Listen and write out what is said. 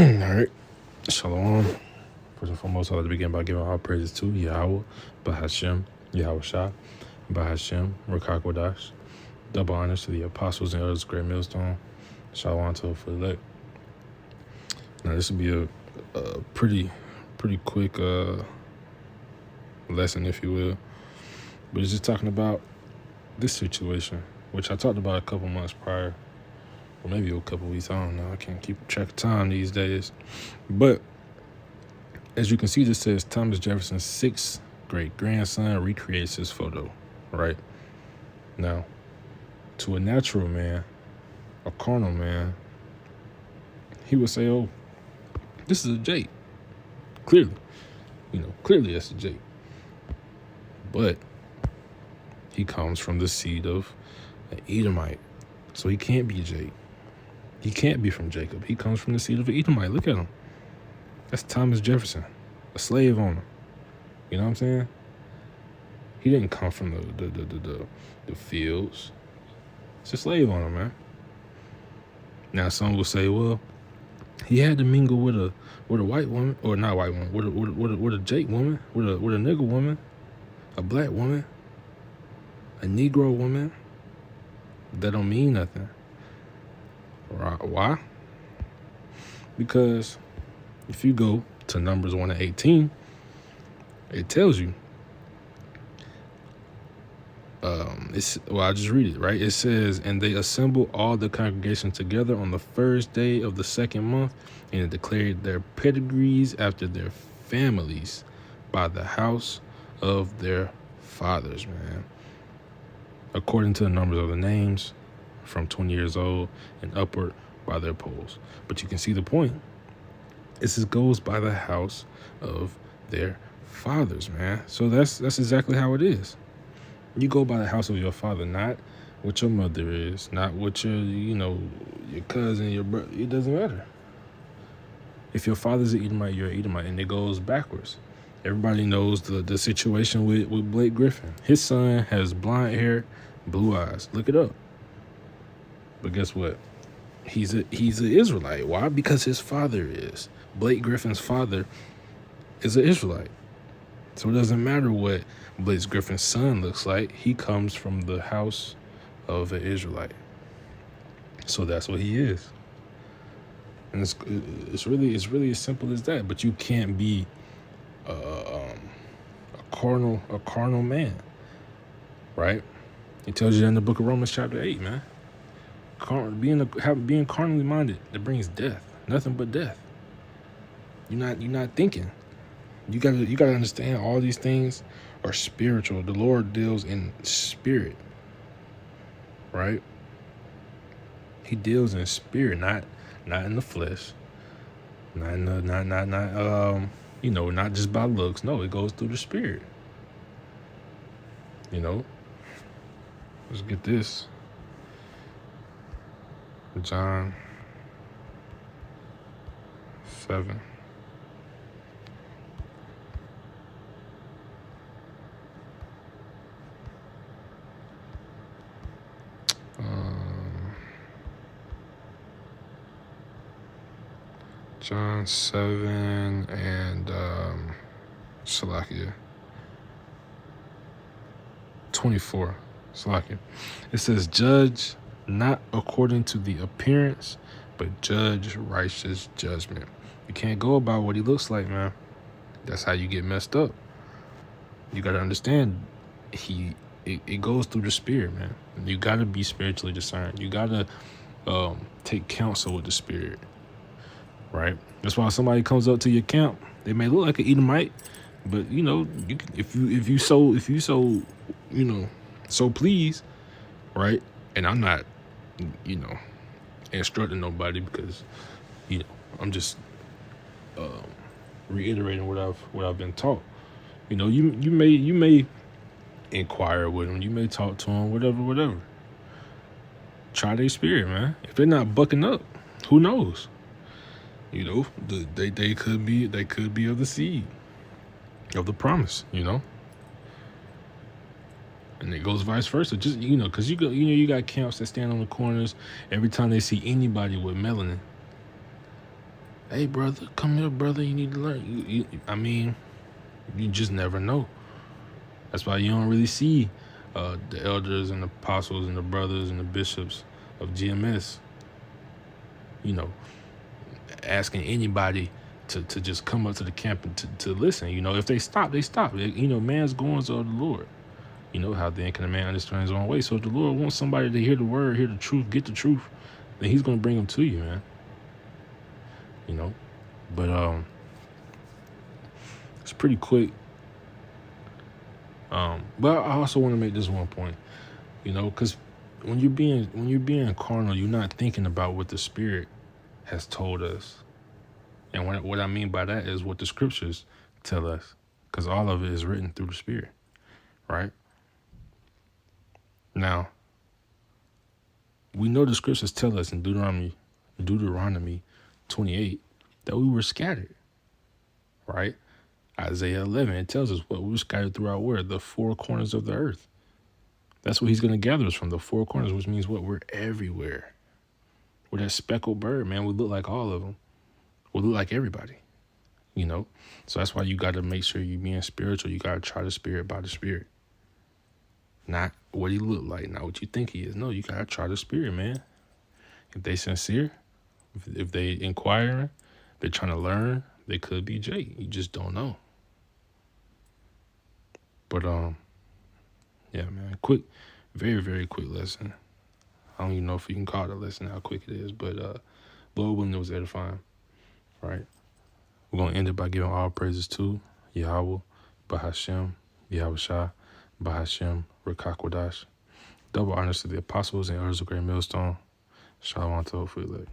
All right. Shalom. First and foremost, I'd like to begin by giving all praises to Yahweh, Bahashem, Yahweh Shah, Bahashem, Rakakwadash. Double honors to the apostles and elders of Great Millstone. Shalom to for elect. Now, this will be a pretty quick lesson, if you will. But it's just talking about this situation, which I talked about a couple months prior, or maybe a couple weeks. I don't know. I can't keep track of time these days. But as you can see, this says Thomas Jefferson's sixth great grandson recreates his photo, right? Now, to a natural man, a carnal man, he would say, oh, this is a Jake. Clearly. Clearly that's a Jake. But he comes from the seed of an Edomite. So he can't be Jake. He can't be from Jacob. He comes from the seed of an Edomite. Look at him. That's Thomas Jefferson, a slave owner. You know what I'm saying? He didn't come from the fields. It's a slave owner, man. Now some will say, well, he had to mingle with a white woman, or not white woman, with a Jake woman, with a nigger woman, a black woman, a Negro woman. That don't mean nothing. Why? Because if you go to Numbers 1:18, it tells you. I'll just read it, right? It says, and they assembled all the congregation together on the first day of the second month, and declared their pedigrees after their families by the house of their fathers, man. According to the numbers of the names, from 20 years old and upward by their polls. But you can see the point. This goes by the house of their fathers, man. So that's exactly how it is. You go by the house of your father, not what your mother is, not what your cousin, your brother. It doesn't matter. If your father's an Edomite, you're an Edomite, and it goes backwards. Everybody knows the situation with Blake Griffin. His son has blonde hair, blue eyes. Look it up. But guess what? He's an Israelite. Why? Because his father is. Blake Griffin's father is an Israelite. So it doesn't matter what Blake Griffin's son looks like. He comes from the house of an Israelite. So that's what he is. And it's really as simple as that. But you can't be a carnal man, right? It tells you that in the book of Romans chapter 8, man. Being carnally minded, that brings death. Nothing but death. You're not thinking. You gotta understand all these things are spiritual. The Lord deals in spirit, right? He deals in spirit, not in the flesh, not just by looks. No, it goes through the spirit. Let's get this. John 7. John 7 and Salakia 24. Salakia. It says, judge not according to the appearance, but judge righteous judgment. You can't go about what he looks like, man. That's how you get messed up. You got to understand, it goes through the spirit, man. You got to be spiritually discerned. You got to take counsel with the spirit, right? That's why somebody comes up to your camp, they may look like an Edomite, but if you so please, right? And I'm not, instructing nobody because, I'm just reiterating what I've been taught. You may inquire with them, you may talk to them, whatever. Try their spirit, man. If they're not bucking up, who knows? They could be of the seed, of the promise, And it goes vice versa. Just, because you got camps that stand on the corners every time they see anybody with melanin. Hey, brother, come here, brother. You need to learn. I mean, you just never know. That's why you don't really see the elders and the apostles and the brothers and the bishops of GMS, you know, asking anybody to just come up to the camp and to listen. You know, if they stop, they stop. You know, man's goings are the Lord. You know, how then can a man understand his own way? So if the Lord wants somebody to hear the word, hear the truth, get the truth, then he's going to bring them to you, man. You know, but it's pretty quick. But I also want to make this one point, you know, because when you're being carnal, you're not thinking about what the Spirit has told us. And what I mean by that is what the scriptures tell us, because all of it is written through the Spirit, right? Now, we know the scriptures tell us in Deuteronomy 28 that we were scattered, right? Isaiah 11, it tells us what we were scattered throughout where? The four corners of the earth. That's what he's going to gather us from, the four corners, which means what? We're everywhere. We're that speckled bird, man. We look like all of them. We look like everybody, you know? So that's why you got to make sure you're being spiritual. You got to try the Spirit by the Spirit. Not what he look like, not what you think he is. No, you got to try the Spirit, man. If they sincere, if they inquiring, they're trying to learn, they could be Jake. You just don't know. But, yeah, man, quick, very, very quick lesson. I don't even know if you can call it a lesson, how quick it is, but Lord willing, it was edifying, right? We're going to end it by giving all praises to Yahweh, Bahashem, Yahushua, Bahashem, Rekakwadash. Double honors to the apostles and elders of Great Millstone. Shalom to Hopefully.